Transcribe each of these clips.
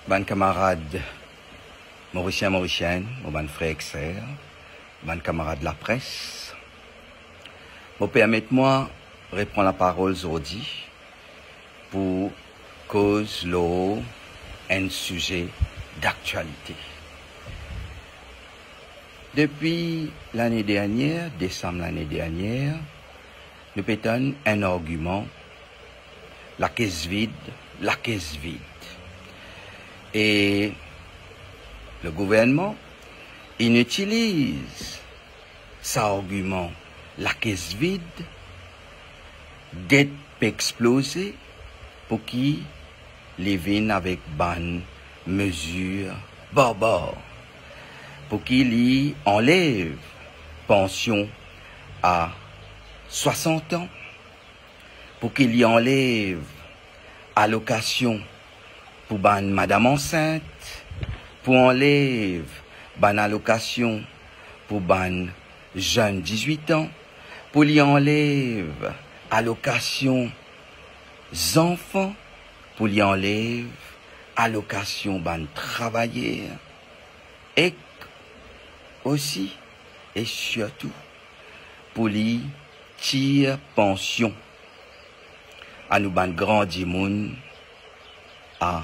Ban camarades mauriciens, mauriciennes, mon frère et sœurs, ban camarades de la presse, permettez-moi de reprendre la parole aujourd'hui pour cause l'eau un sujet d'actualité. Depuis l'année dernière, décembre l'année dernière, nous pétons un argument, la caisse vide, la caisse vide. Et le gouvernement, il utilise cet argument, la caisse vide, dette peut exploser pour qu'il les vienne avec bonne mesure barbare, pour qu'il y enlève pension à 60 ans, pour qu'il y enlève allocation pour ban madame enceinte, pour enlève ban allocation pour ban jeune 18 ans, pour lui enlève allocation enfants, pour lui enlève allocation ban travailleurs, et aussi et surtout pour lui tirer pension à nous ban grand moun à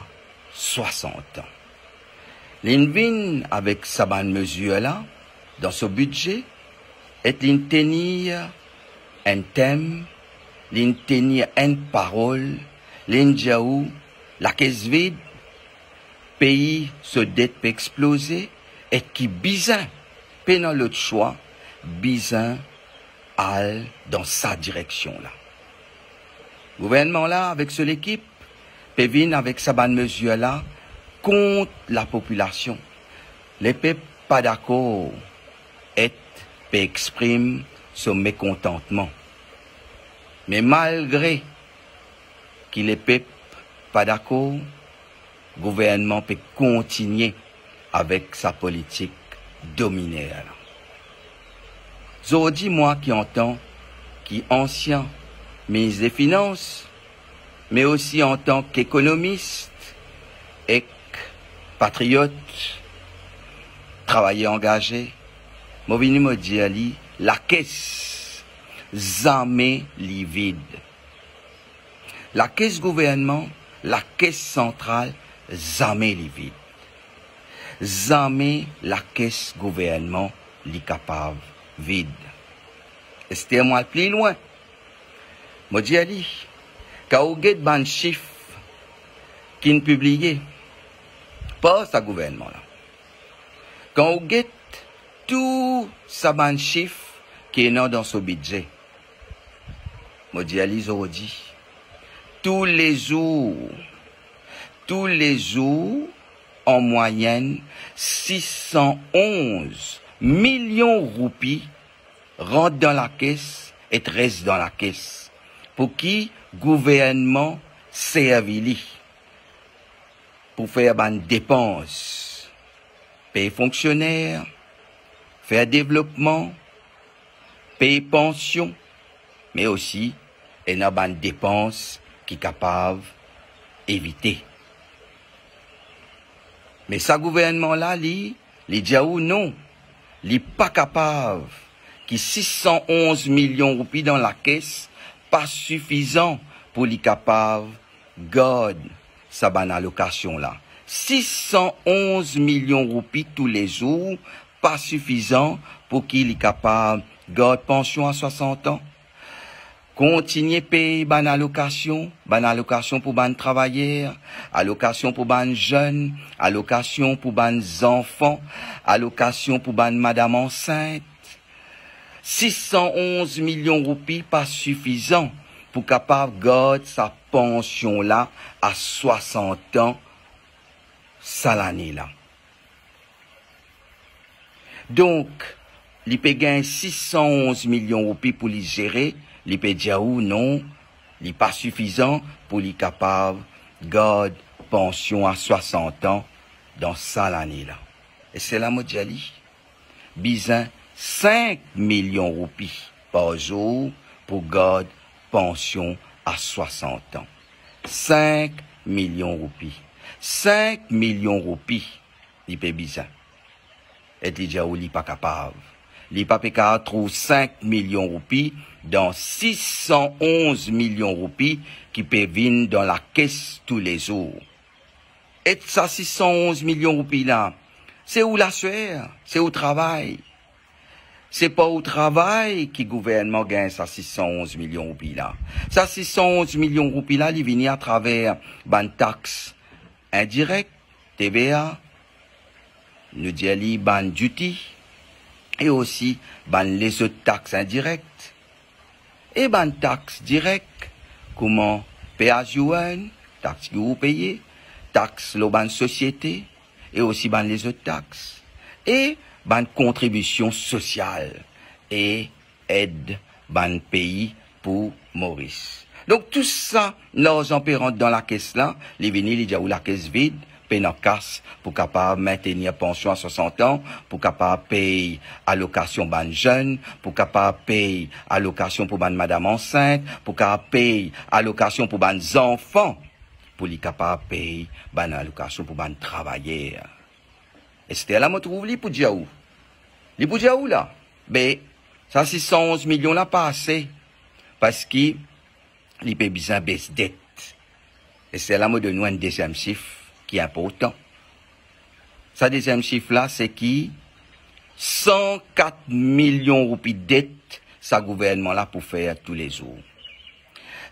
60 ans. L'invin avec sa bonne mesure-là, dans ce budget, est tenir un thème, tenir une parole, l'indiaou, la caisse vide, pays se dette peut exploser, et qui bizarre, pendant l'autre choix, bizarre, al dans sa direction-là. Gouvernement-là, avec son équipe, peut venir avec sa bonne mesure-là, contre la population. Les peuples pas d'accord et peut exprimer son mécontentement. Mais malgré que les peuples pas d'accord, le gouvernement peut continuer avec sa politique dominaire. Aujourd'hui, moi qui entends, qui ancien ministre des Finances, mais aussi en tant qu'économiste et patriote, travailleur engagé, je viens me dire la caisse jamais li vide. La caisse gouvernement, la caisse centrale, jamais li vide. Jamais la caisse gouvernement li capable vide. Et c'était moi plus loin. Je dis quand vous avez ban chiffre qui ne publié pas ce gouvernement-là. Quand vous avez tout ça ban chiffre qui est dans ce budget, je dis aujourd'hui, tous les jours, en moyenne, 611 millions de roupies rentrent dans la caisse et restent dans la caisse. Pour qui gouvernement servili pour faire des dépenses, payer fonctionnaires, faire développement, payer pension, mais aussi et n'a des dépenses qui sont capables d'éviter. Mais ce gouvernement-là, il dit non, il n'est pas capable, qui 611 millions de roupies dans la caisse, pas suffisant pour les capable garder sa bonne allocation là. 611 millions de roupies tous les jours, pas suffisant pour qu'il est capable garder pension à 60 ans. Continuer payer bonne allocation pour bonne travailleurs, allocation pour bonne jeunes, allocation pour bonnes enfants, allocation pour bonne madame enceinte. 611 millions de roupies pas suffisant pour capable garder sa pension là à 60 ans ça l'année là. Donc, il peut gagner 611 millions de roupies pour les gérer, il peut dire ou non, il n'est pas suffisant pour les capable garder pension à 60 ans dans ça l'année là. Et c'est la modiali. Bizin 5 millions de roupies par jour pour garder pension à 60 ans. 5 millions de roupies. 5 millions de roupies, il peut bizarre. Et il dit, il n'est pas capable. Il n'est pas capable de trouver 5 millions de roupies dans 611 millions de roupies qui peuvent venir dans la caisse tous les jours. Et ça, 611 millions de roupies là, c'est où la sueur, c'est au travail. C'est pas au travail que le gouvernement gagne ça 611 millions de roupies là. Ça 611 millions de roupies là, il vient à travers ban taxes indirectes, TVA, nous disons ban duty, et aussi ban les autres taxes indirectes. Et ban taxes directes, comment péage UN, taxes que vous payez, taxes le ban société, et aussi ban les autres taxes. Et ban contribution sociale et aide ban pays pour Maurice. Donc tout ça, l'argent peut rentrer dans la caisse là, les venir, il dit où la caisse vide, paye en casse pour capable maintenir pension à 60 ans, pour capable payer allocation ban jeune, pour capable payer allocation pour ban madame enceinte, pour capable payer allocation pour ban enfants, pour les capable payer ban allocation pour ban travailleurs. Et c'était là, moi, trouve li pour dire où? Li pour dire où, là? Ben, ça, 611 millions, là, pas assez. Parce que, li peut besoin baisse dette. Et c'est là, moi, de nous, un deuxième chiffre qui est important. Ça, deuxième chiffre, là, c'est qui? 104 millions de roupies de dette, ça, gouvernement, là, pour faire tous les jours.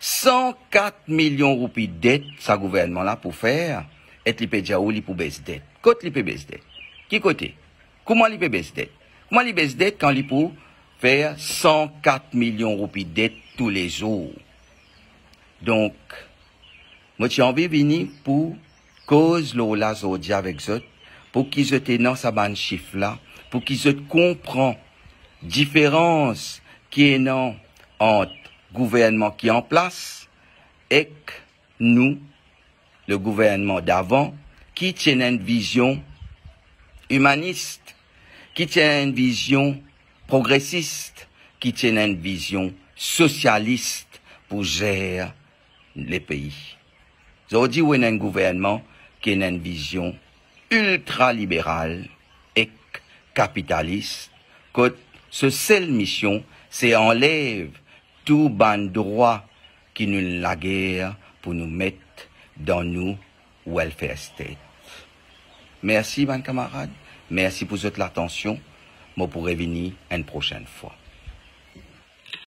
104 millions de roupies de dette, ça, gouvernement, là, pour faire, et li peut dire où, li pour baisse dette. Côté, li peut baisse dette. Qui côté? Comment il peut baisser dette? Comment il baisse dette quand il peut faire 104 millions de roupies de dette tous les jours? Donc, moi, j'ai envie de venir pour cause l'ola zodi avec eux, pour qu'ils aient dans sa bande chiffre là, pour qu'ils aient comprennent différence qui est non entre gouvernement qui est en place et nous, le gouvernement d'avant, qui tient une vision humaniste, qui tient une vision progressiste, qui tient une vision socialiste pour gérer les pays. Aujourd'hui, on a un gouvernement qui a une vision ultra-libérale et capitaliste, que ce seule mission, c'est enlève tout ban droit qui nous la guerre pour nous mettre dans nous welfare state. Merci, mes camarades. Merci pour votre attention. Moi, pourrai venir une prochaine fois.